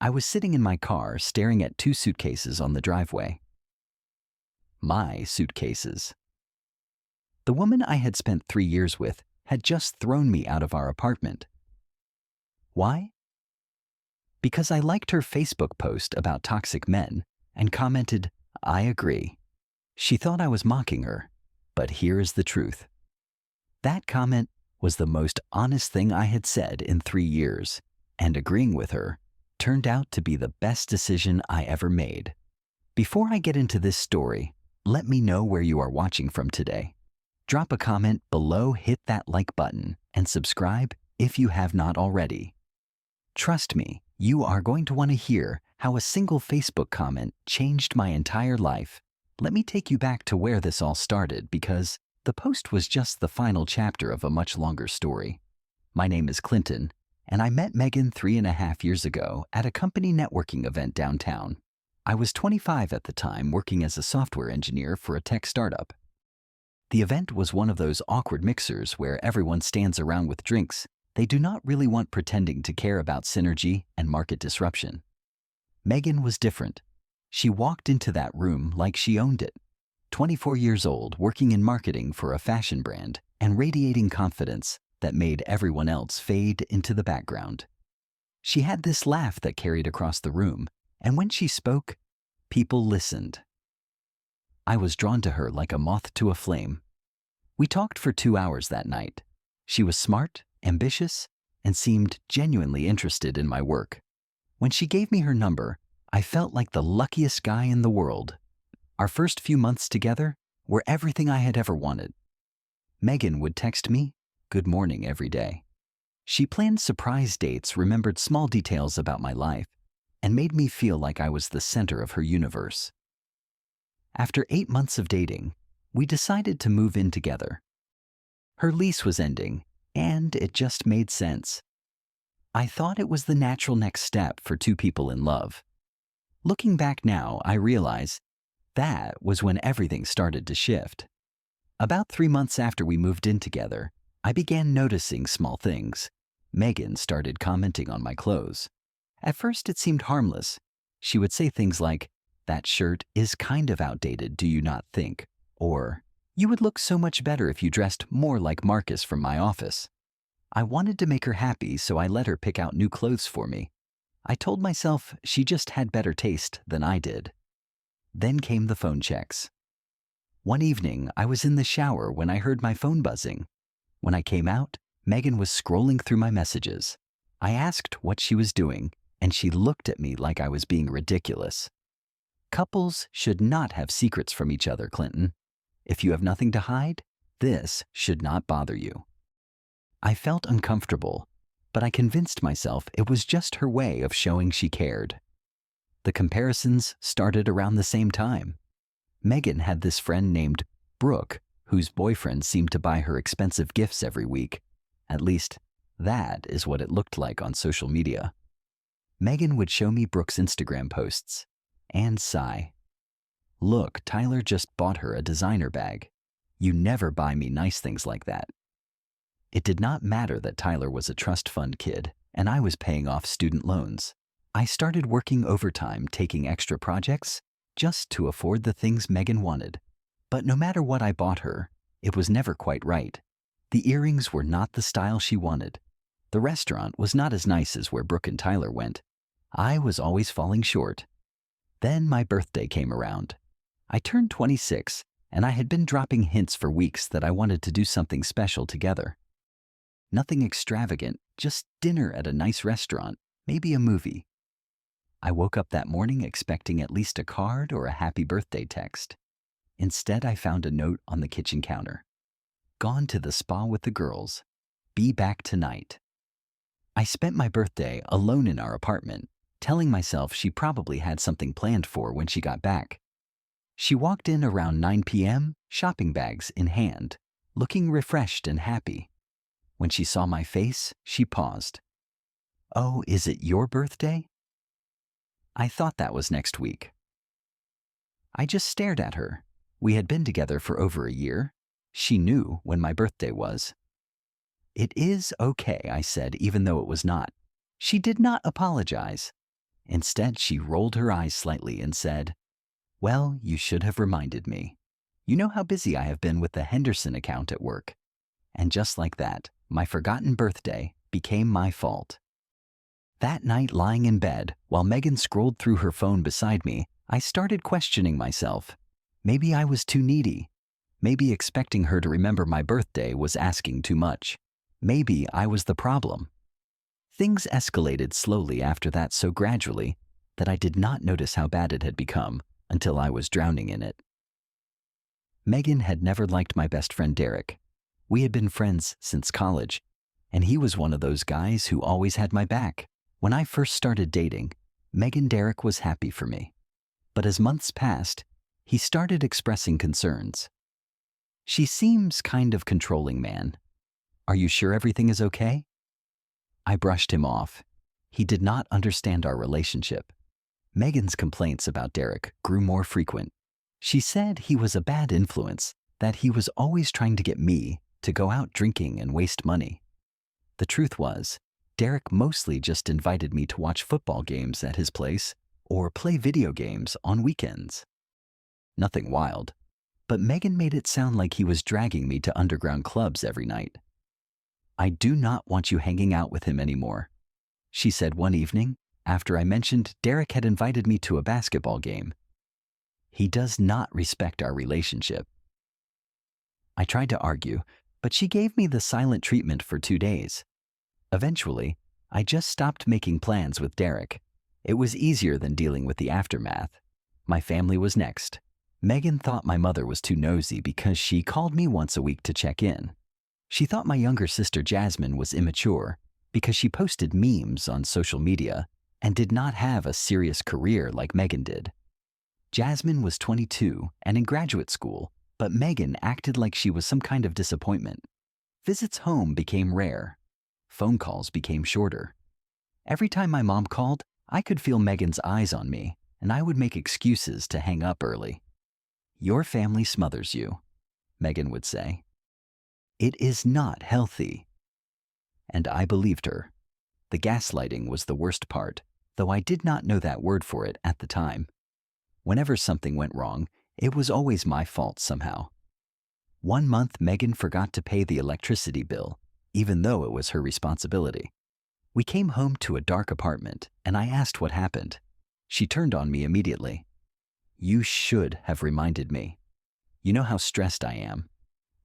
I was sitting in my car staring at two suitcases on the driveway. My suitcases. The woman I had spent 3 years with had just thrown me out of our apartment. Why? Because I liked her Facebook post about toxic men and commented, "I agree." She thought I was mocking her, but here is the truth. That comment was the most honest thing I had said in 3 years, and agreeing with her turned out to be the best decision I ever made. Before I get into this story, let me know where you are watching from today. Drop a comment below, hit that like button, and subscribe if you have not already. Trust me, you are going to want to hear how a single Facebook comment changed my entire life. Let me take you back to where this all started, because the post was just the final chapter of a much longer story. My name is Clinton, and I met Megan 3.5 years ago at a company networking event downtown. I was 25 at the time, working as a software engineer for a tech startup. The event was one of those awkward mixers where everyone stands around with drinks. They do not really want pretending to care about synergy and market disruption. Megan was different. She walked into that room like she owned it. 24 years old, working in marketing for a fashion brand, and radiating confidence that made everyone else fade into the background. She had this laugh that carried across the room, and when she spoke, people listened. I was drawn to her like a moth to a flame. We talked for 2 hours that night. She was smart, ambitious, and seemed genuinely interested in my work. When she gave me her number, I felt like the luckiest guy in the world. Our first few months together were everything I had ever wanted. Megan would text me, "Good morning," every day. She planned surprise dates, remembered small details about my life, and made me feel like I was the center of her universe. After 8 months of dating, we decided to move in together. Her lease was ending, and it just made sense. I thought it was the natural next step for two people in love. Looking back now, I realize that was when everything started to shift. About 3 months after we moved in together, I began noticing small things. Megan started commenting on my clothes. At first it seemed harmless. She would say things like, "That shirt is kind of outdated, do you not think?" Or, "You would look so much better if you dressed more like Marcus from my office." I wanted to make her happy, so I let her pick out new clothes for me. I told myself she just had better taste than I did. Then came the phone checks. One evening, I was in the shower when I heard my phone buzzing. When I came out, Megan was scrolling through my messages. I asked what she was doing, and she looked at me like I was being ridiculous. Couples should not have secrets from each other, Clinton. If you have nothing to hide, this should not bother you. I felt uncomfortable, but I convinced myself it was just her way of showing she cared. The comparisons started around the same time. Megan had this friend named Brooke, whose boyfriend seemed to buy her expensive gifts every week. At least, that is what it looked like on social media. Megan would show me Brooke's Instagram posts and sigh. "Look, Tyler just bought her a designer bag. You never buy me nice things like that." It did not matter that Tyler was a trust fund kid and I was paying off student loans. I started working overtime, taking extra projects just to afford the things Megan wanted. But no matter what I bought her, it was never quite right. The earrings were not the style she wanted. The restaurant was not as nice as where Brooke and Tyler went. I was always falling short. Then my birthday came around. I turned 26, and I had been dropping hints for weeks that I wanted to do something special together. Nothing extravagant, just dinner at a nice restaurant, maybe a movie. I woke up that morning expecting at least a card or a happy birthday text. Instead, I found a note on the kitchen counter. "Gone to the spa with the girls. Be back tonight." I spent my birthday alone in our apartment, telling myself she probably had something planned for when she got back. She walked in around 9 p.m., shopping bags in hand, looking refreshed and happy. When she saw my face, she paused. "Oh, is it your birthday?" I thought that was next week. I just stared at her. We had been together for over a year. She knew when my birthday was. "It is okay," I said, even though it was not. She did not apologize. Instead, she rolled her eyes slightly and said, "Well, you should have reminded me. You know how busy I have been with the Henderson account at work." And just like that, my forgotten birthday became my fault. That night, lying in bed, while Megan scrolled through her phone beside me, I started questioning myself. Maybe I was too needy. Maybe expecting her to remember my birthday was asking too much. Maybe I was the problem. Things escalated slowly after that, so gradually that I did not notice how bad it had become until I was drowning in it. Megan had never liked my best friend Derek. We had been friends since college, and he was one of those guys who always had my back. When I first started dating, Megan Derek was happy for me. But as months passed, he started expressing concerns. "She seems kind of controlling, man. Are you sure everything is okay?" I brushed him off. He did not understand our relationship. Megan's complaints about Derek grew more frequent. She said he was a bad influence, that he was always trying to get me to go out drinking and waste money. The truth was, Derek mostly just invited me to watch football games at his place or play video games on weekends. Nothing wild, but Megan made it sound like he was dragging me to underground clubs every night. "I do not want you hanging out with him anymore," she said one evening after I mentioned Derek had invited me to a basketball game. "He does not respect our relationship." I tried to argue, but she gave me the silent treatment for 2 days. Eventually, I just stopped making plans with Derek. It was easier than dealing with the aftermath. My family was next. Megan thought my mother was too nosy because she called me once a week to check in. She thought my younger sister Jasmine was immature because she posted memes on social media and did not have a serious career like Megan did. Jasmine was 22 and in graduate school, but Megan acted like she was some kind of disappointment. Visits home became rare. Phone calls became shorter. Every time my mom called, I could feel Megan's eyes on me, and I would make excuses to hang up early. "Your family smothers you," Megan would say. "It is not healthy." And I believed her. The gaslighting was the worst part, though I did not know that word for it at the time. Whenever something went wrong, it was always my fault somehow. One month, Megan forgot to pay the electricity bill, even though it was her responsibility. We came home to a dark apartment, and I asked what happened. She turned on me immediately. "You should have reminded me. You know how stressed I am.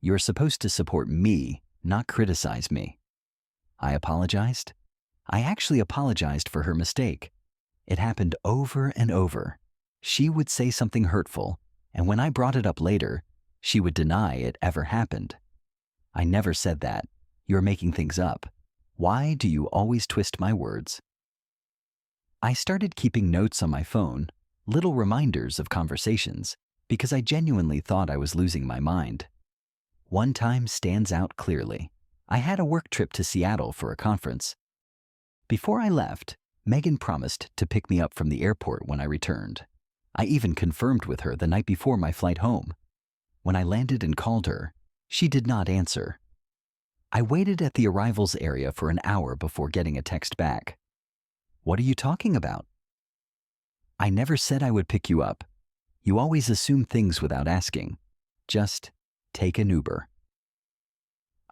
You're supposed to support me, not criticize me." I apologized. I actually apologized for her mistake. It happened over and over. She would say something hurtful, and when I brought it up later, she would deny it ever happened. "I never said that. You're making things up. Why do you always twist my words?" I started keeping notes on my phone, little reminders of conversations, because I genuinely thought I was losing my mind. One time stands out clearly. I had a work trip to Seattle for a conference. Before I left, Megan promised to pick me up from the airport when I returned. I even confirmed with her the night before my flight home. When I landed and called her, she did not answer. I waited at the arrivals area for an hour before getting a text back. "What are you talking about?" "I never said I would pick you up. You always assume things without asking. Just take an Uber."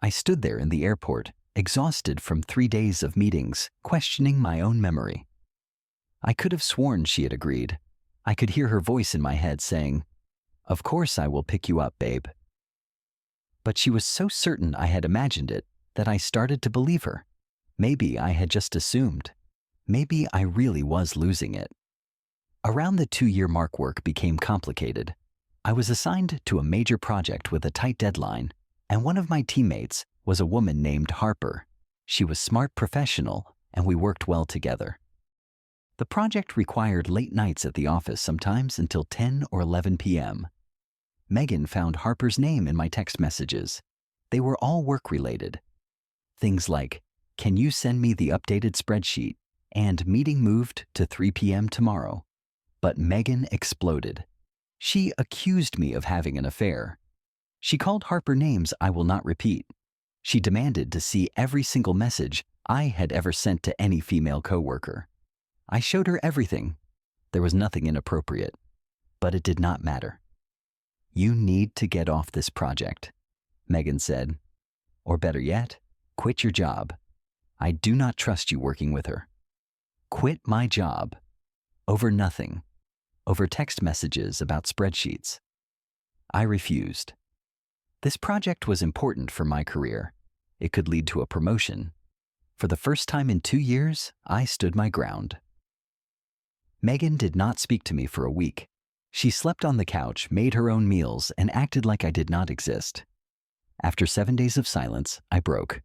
I stood there in the airport, exhausted from 3 days of meetings, questioning my own memory. I could have sworn she had agreed. I could hear her voice in my head saying, "Of course I will pick you up, babe." But she was so certain I had imagined it that I started to believe her. Maybe I had just assumed. Maybe I really was losing it. Around the 2-year mark, work became complicated. I was assigned to a major project with a tight deadline, and one of my teammates was a woman named Harper. She was smart, professional, and we worked well together. The project required late nights at the office, sometimes until 10 or 11 p.m. Megan found Harper's name in my text messages. They were all work-related. Things like, "Can you send me the updated spreadsheet?" and "Meeting moved to 3 p.m. tomorrow." But Megan exploded. She accused me of having an affair. She called Harper names I will not repeat. She demanded to see every single message I had ever sent to any female coworker. I showed her everything. There was nothing inappropriate, but it did not matter. You need to get off this project, Megan said. Or better yet, quit your job. I do not trust you working with her. Quit my job. Over nothing. Over text messages about spreadsheets. I refused. This project was important for my career. It could lead to a promotion. For the first time in 2 years, I stood my ground. Megan did not speak to me for a week. She slept on the couch, made her own meals, and acted like I did not exist. After 7 days of silence, I broke.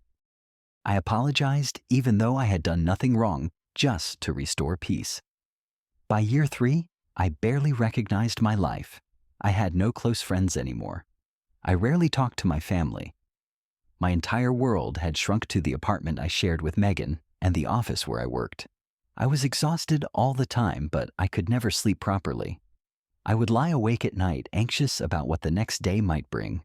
I apologized even though I had done nothing wrong, just to restore peace. By year 3, I barely recognized my life. I had no close friends anymore. I rarely talked to my family. My entire world had shrunk to the apartment I shared with Megan and the office where I worked. I was exhausted all the time, but I could never sleep properly. I would lie awake at night, anxious about what the next day might bring.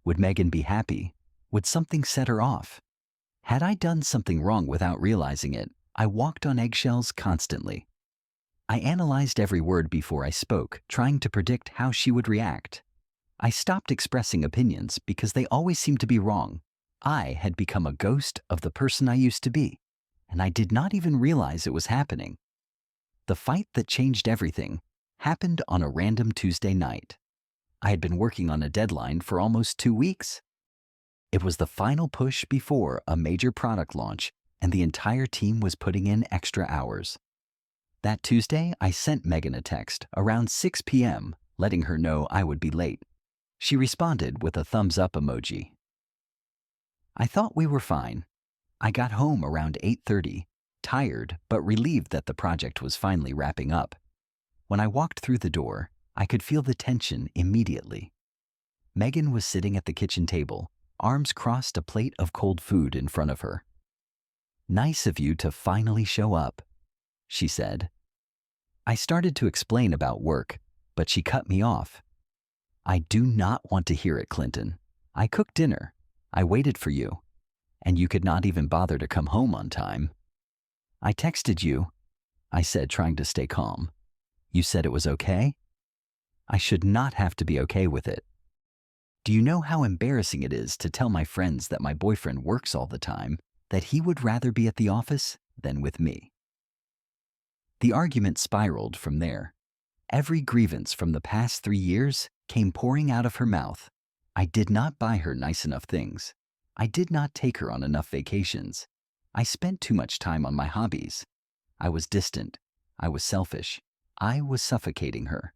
Would Megan be happy? Would something set her off? Had I done something wrong without realizing it? I walked on eggshells constantly. I analyzed every word before I spoke, trying to predict how she would react. I stopped expressing opinions because they always seemed to be wrong. I had become a ghost of the person I used to be, and I did not even realize it was happening. The fight that changed everything happened on a random Tuesday night. I had been working on a deadline for almost 2 weeks. It was the final push before a major product launch, and the entire team was putting in extra hours. That Tuesday, I sent Megan a text around 6 p.m., letting her know I would be late. She responded with a thumbs up emoji. I thought we were fine. I got home around 8:30, tired but relieved that the project was finally wrapping up. When I walked through the door, I could feel the tension immediately. Megan was sitting at the kitchen table, arms crossed, a plate of cold food in front of her. "Nice of you to finally show up," she said. I started to explain about work, but she cut me off. "I do not want to hear it, Clinton. I cooked dinner. I waited for you. And you could not even bother to come home on time." "I texted you," I said, trying to stay calm. "You said it was okay?" "I should not have to be okay with it. Do you know how embarrassing it is to tell my friends that my boyfriend works all the time, that he would rather be at the office than with me?" The argument spiraled from there. Every grievance from the past 3 years came pouring out of her mouth. I did not buy her nice enough things. I did not take her on enough vacations. I spent too much time on my hobbies. I was distant. I was selfish. I was suffocating her.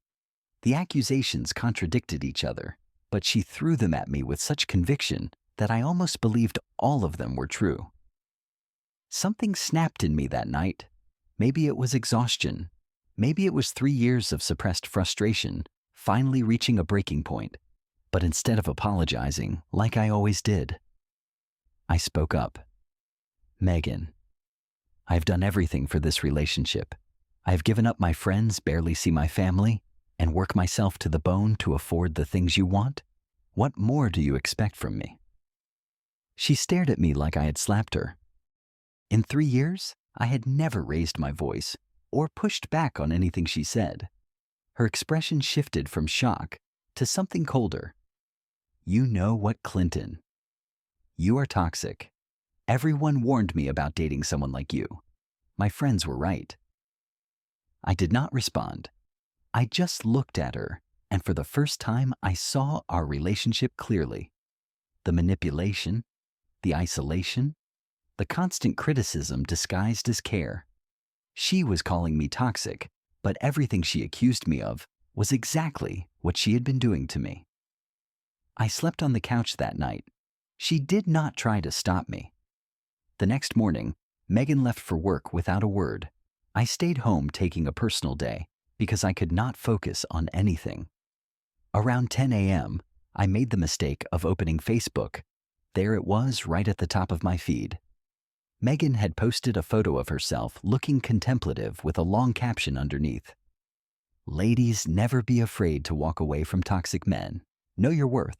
The accusations contradicted each other, but she threw them at me with such conviction that I almost believed all of them were true. Something snapped in me that night. Maybe it was exhaustion. Maybe it was 3 years of suppressed frustration, finally reaching a breaking point. But instead of apologizing, like I always did, I spoke up. "Megan, I've done everything for this relationship. I've given up my friends, barely see my family, and work myself to the bone to afford the things you want. What more do you expect from me?" She stared at me like I had slapped her. In 3 years, I had never raised my voice or pushed back on anything she said. Her expression shifted from shock to something colder. "You know what, Clinton? You are toxic. Everyone warned me about dating someone like you. My friends were right." I did not respond. I just looked at her, and for the first time, I saw our relationship clearly. The manipulation, the isolation, the constant criticism disguised as care. She was calling me toxic, but everything she accused me of was exactly what she had been doing to me. I slept on the couch that night. She did not try to stop me. The next morning, Megan left for work without a word. I stayed home taking a personal day because I could not focus on anything. Around 10 a.m., I made the mistake of opening Facebook. There it was, right at the top of my feed. Megan had posted a photo of herself looking contemplative with a long caption underneath. "Ladies, never be afraid to walk away from toxic men. Know your worth.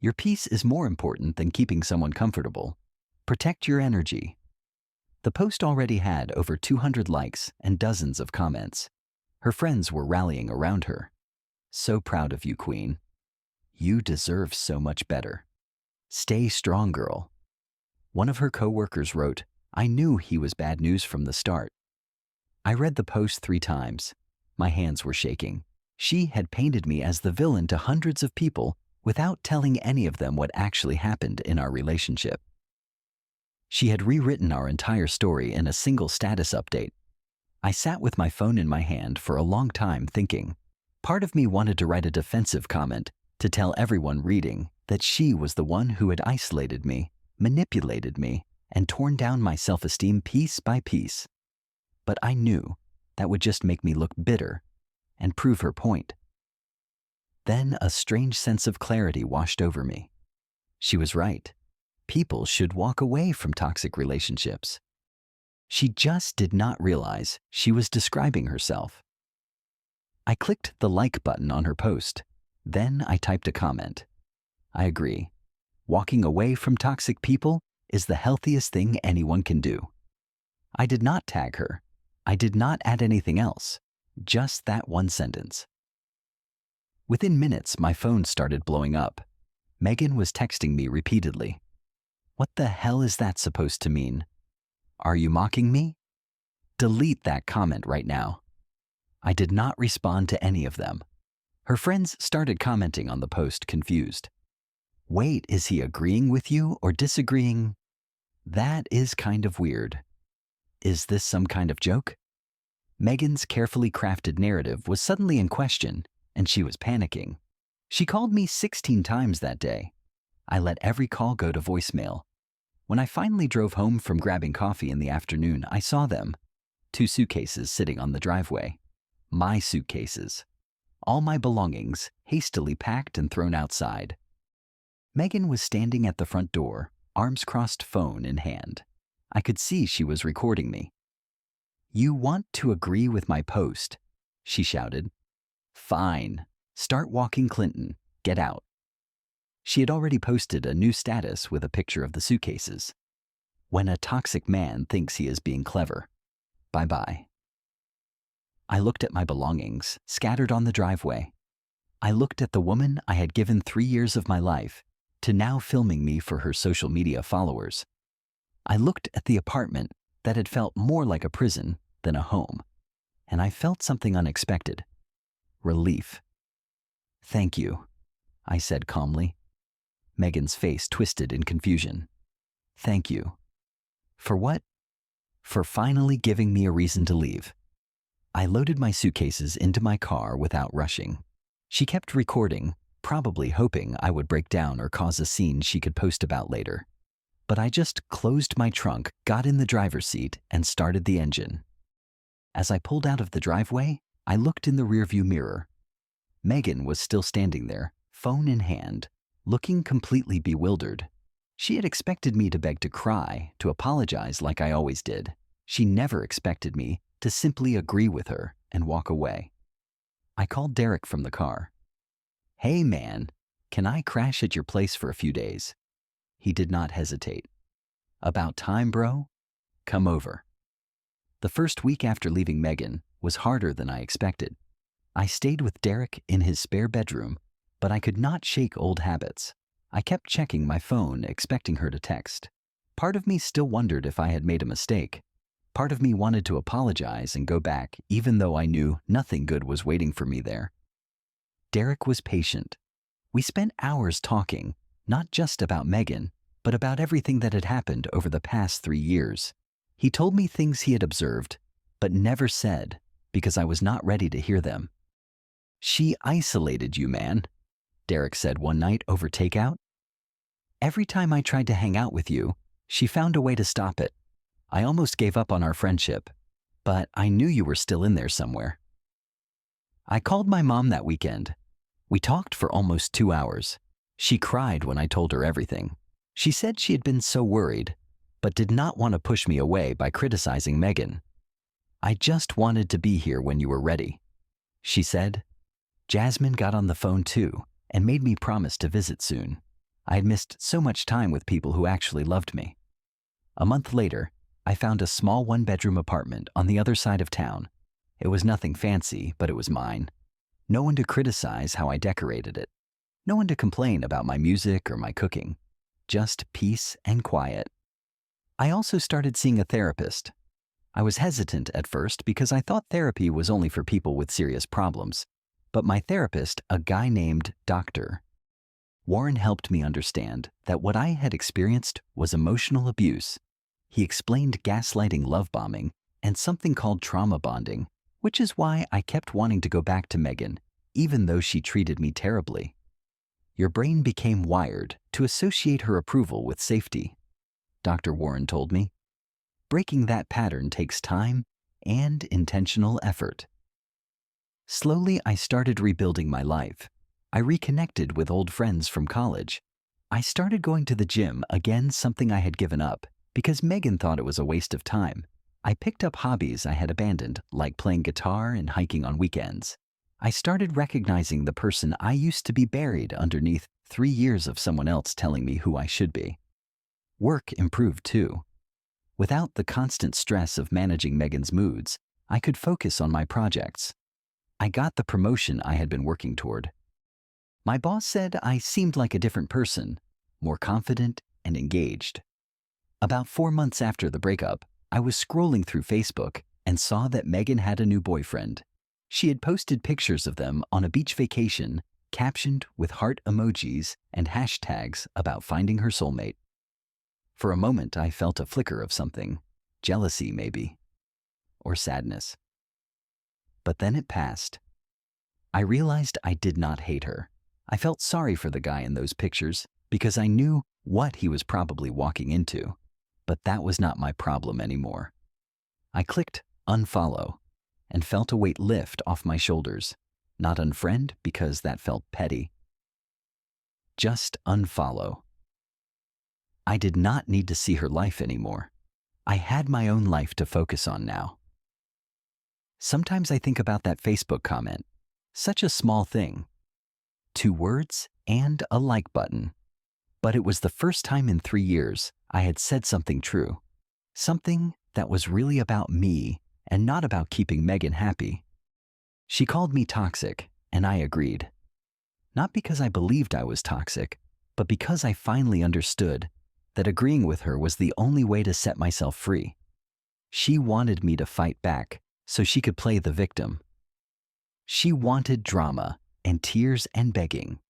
Your peace is more important than keeping someone comfortable. Protect your energy." The post already had over 200 likes and dozens of comments. Her friends were rallying around her. "So proud of you, Queen. You deserve so much better. Stay strong, girl." One of her co-workers wrote, "I knew he was bad news from the start." I read the post 3 times. My hands were shaking. She had painted me as the villain to hundreds of people without telling any of them what actually happened in our relationship. She had rewritten our entire story in a single status update. I sat with my phone in my hand for a long time thinking. Part of me wanted to write a defensive comment to tell everyone reading that she was the one who had isolated me, manipulated me, and torn down my self-esteem piece by piece. But I knew that would just make me look bitter and prove her point. Then a strange sense of clarity washed over me. She was right. People should walk away from toxic relationships. She just did not realize she was describing herself. I clicked the like button on her post. Then I typed a comment. "I agree. Walking away from toxic people is the healthiest thing anyone can do." I did not tag her. I did not add anything else. Just that one sentence. Within minutes, my phone started blowing up. Megan was texting me repeatedly. "What the hell is that supposed to mean? Are you mocking me? Delete that comment right now." I did not respond to any of them. Her friends started commenting on the post, confused. "Wait, is he agreeing with you or disagreeing? That is kind of weird. Is this some kind of joke?" Megan's carefully crafted narrative was suddenly in question, and she was panicking. She called me 16 times that day. I let every call go to voicemail. When I finally drove home from grabbing coffee in the afternoon, I saw them. 2 suitcases sitting on the driveway. My suitcases. All my belongings hastily packed and thrown outside. Megan was standing at the front door, arms crossed, phone in hand. I could see she was recording me. "You want to agree with my post?" she shouted. "Fine. Start walking Clinton. Get out." She had already posted a new status with a picture of the suitcases. "When a toxic man thinks he is being clever. Bye-bye." I looked at my belongings, scattered on the driveway. I looked at the woman I had given 3 years of my life to now filming me for her social media followers. I looked at the apartment that had felt more like a prison than a home, and I felt something unexpected. Relief. "Thank you," I said calmly. Megan's face twisted in confusion. "Thank you. For what?" "For finally giving me a reason to leave." I loaded my suitcases into my car without rushing. She kept recording, probably hoping I would break down or cause a scene she could post about later. But I just closed my trunk, got in the driver's seat, and started the engine. As I pulled out of the driveway, I looked in the rearview mirror. Megan was still standing there, phone in hand, looking completely bewildered. She had expected me to beg to cry, to apologize like I always did. She never expected me to simply agree with her and walk away. I called Derek from the car. "Hey man, can I crash at your place for a few days?" He did not hesitate. "About time, bro. Come over." The first week after leaving Megan was harder than I expected. I stayed with Derek in his spare bedroom, but I could not shake old habits. I kept checking my phone, expecting her to text. Part of me still wondered if I had made a mistake. Part of me wanted to apologize and go back, even though I knew nothing good was waiting for me there. Derek was patient. We spent hours talking, not just about Megan, but about everything that had happened over the past 3 years. He told me things he had observed, but never said, because I was not ready to hear them. "She isolated you, man," Derek said one night over takeout. "Every time I tried to hang out with you, she found a way to stop it. I almost gave up on our friendship, but I knew you were still in there somewhere." I called my mom that weekend. We talked for almost 2 hours. She cried when I told her everything. She said she had been so worried, but did not want to push me away by criticizing Megan. "I just wanted to be here when you were ready," she said. Jasmine got on the phone too and made me promise to visit soon. I had missed so much time with people who actually loved me. A month later, I found a small one-bedroom apartment on the other side of town. It was nothing fancy, but it was mine. No one to criticize how I decorated it. No one to complain about my music or my cooking. Just peace and quiet. I also started seeing a therapist. I was hesitant at first because I thought therapy was only for people with serious problems. But my therapist, a guy named Dr. Warren, helped me understand that what I had experienced was emotional abuse. He explained gaslighting, love bombing, and something called trauma bonding, which is why I kept wanting to go back to Megan, even though she treated me terribly. Your brain became wired to associate her approval with safety, Dr. Warren told me. Breaking that pattern takes time and intentional effort. Slowly, I started rebuilding my life. I reconnected with old friends from college. I started going to the gym again, something I had given up because Megan thought it was a waste of time. I picked up hobbies I had abandoned, like playing guitar and hiking on weekends. I started recognizing the person I used to be, buried underneath 3 years of someone else telling me who I should be. Work improved too. Without the constant stress of managing Megan's moods, I could focus on my projects. I got the promotion I had been working toward. My boss said I seemed like a different person, more confident and engaged. About 4 months after the breakup, I was scrolling through Facebook and saw that Megan had a new boyfriend. She had posted pictures of them on a beach vacation, captioned with heart emojis and hashtags about finding her soulmate. For a moment, I felt a flicker of something, jealousy maybe, or sadness. But then it passed. I realized I did not hate her. I felt sorry for the guy in those pictures because I knew what he was probably walking into, but that was not my problem anymore. I clicked unfollow and felt a weight lift off my shoulders. Not unfriend, because that felt petty. Just unfollow. I did not need to see her life anymore. I had my own life to focus on now. Sometimes I think about that Facebook comment. Such a small thing. 2 words and a like button. But it was the first time in 3 years I had said something true. Something that was really about me and not about keeping Megan happy. She called me toxic, and I agreed. Not because I believed I was toxic, but because I finally understood that agreeing with her was the only way to set myself free. She wanted me to fight back so she could play the victim. She wanted drama and tears and begging.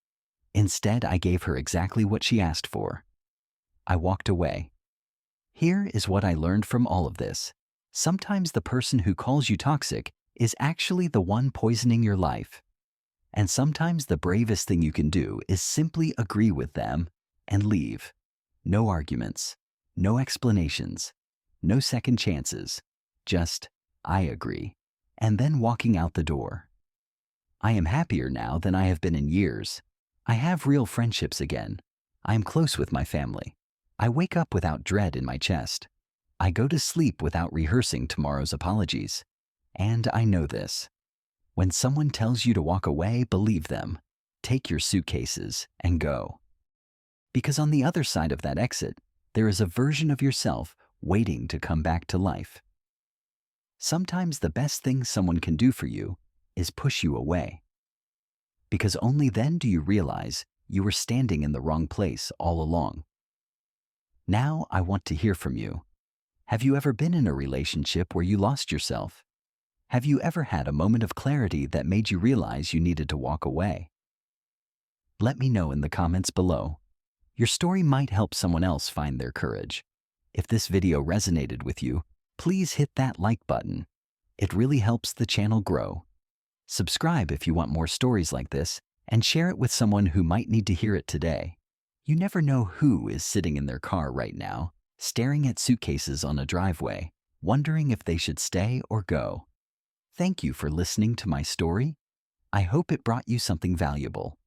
Instead, I gave her exactly what she asked for. I walked away. Here is what I learned from all of this. Sometimes the person who calls you toxic is actually the one poisoning your life. And sometimes the bravest thing you can do is simply agree with them and leave. No arguments, no explanations, no second chances. Just, I agree, and then walking out the door. I am happier now than I have been in years. I have real friendships again. I am close with my family. I wake up without dread in my chest. I go to sleep without rehearsing tomorrow's apologies. And I know this. When someone tells you to walk away, believe them. Take your suitcases and go. Because on the other side of that exit, there is a version of yourself waiting to come back to life. Sometimes the best thing someone can do for you is push you away. Because only then do you realize you were standing in the wrong place all along. Now I want to hear from you. Have you ever been in a relationship where you lost yourself? Have you ever had a moment of clarity that made you realize you needed to walk away? Let me know in the comments below. Your story might help someone else find their courage. If this video resonated with you, please hit that like button. It really helps the channel grow. Subscribe if you want more stories like this, and share it with someone who might need to hear it today. You never know who is sitting in their car right now, staring at suitcases on a driveway, wondering if they should stay or go. Thank you for listening to my story. I hope it brought you something valuable.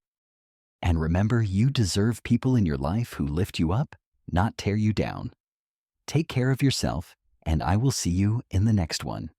And remember, you deserve people in your life who lift you up, not tear you down. Take care of yourself, and I will see you in the next one.